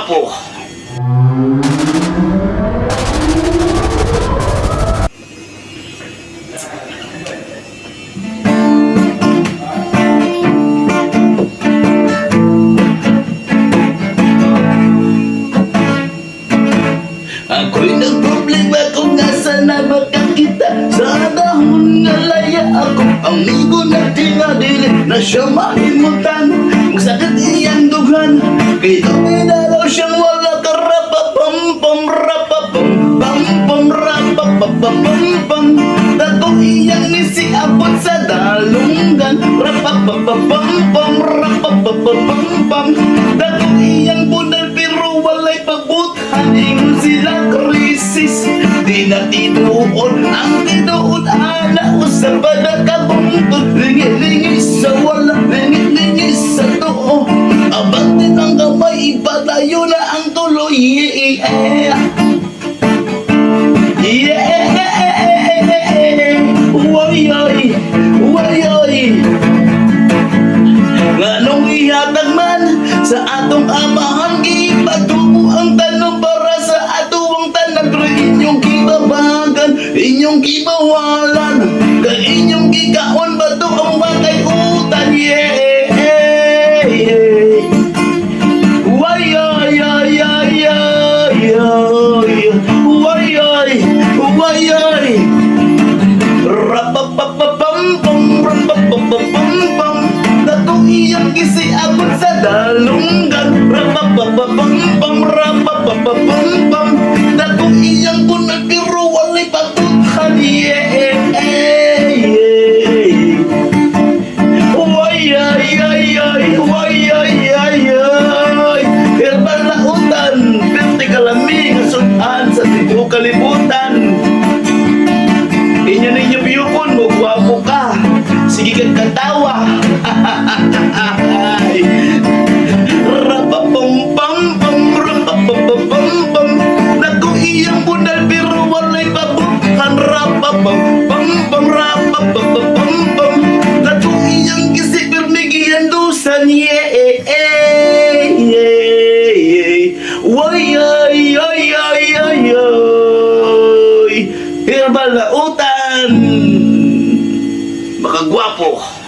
gwapo. Ako'y nagproblema kung nasa na makakita. Sa dahon nga laya ako, amigo na tinadili na siya mahimutan. Magsakit iyang dughan, kay tuminalaw siyang wala karapapam pam rapapam pam pam rapapapam pam. Dako iyang nisiabot sa dalunggan, rapapapam pam rapapapam pam. Dako iyang bunal pero walay pagbutan, ingon sila krisis. Di na tinuod ang tinuod, ana usap pa na kabungtod. Lingi-lingi sa wala, lingi-lingi sa too. Abante ng kamay, ipatayo na ang tuloy. Yeah, wayoy, wayoy. Nganong ihatag man sa atong amahan, gipatubo ang tanong para sa atuang tanan. Pero inyong gibabagan, inyong gibawalan, kay inyong gikaon bato ang wakay utan. Wayoy, wayoy, wayoy. Rapapapapam pam, rapapapapam pam. Dato iyang gisiabot sa dalunggan, rapapapapam pam, rapapapapam pam. Dato iyang bunag pero walay pagtuthan. Herbal na utan, perti kalaming sunan sa tigo kalibutan. Inyo ninyo biyukon mo, guwapo ka. Sige kang katawa. Rapapam pam pam, rapapapam pam. Naku iyang bunal pero walay babukan. Rapapam pam pam, rapapapam pam. Naku iyang gisip permigihan dusan. Herbal na utan, makagwapo.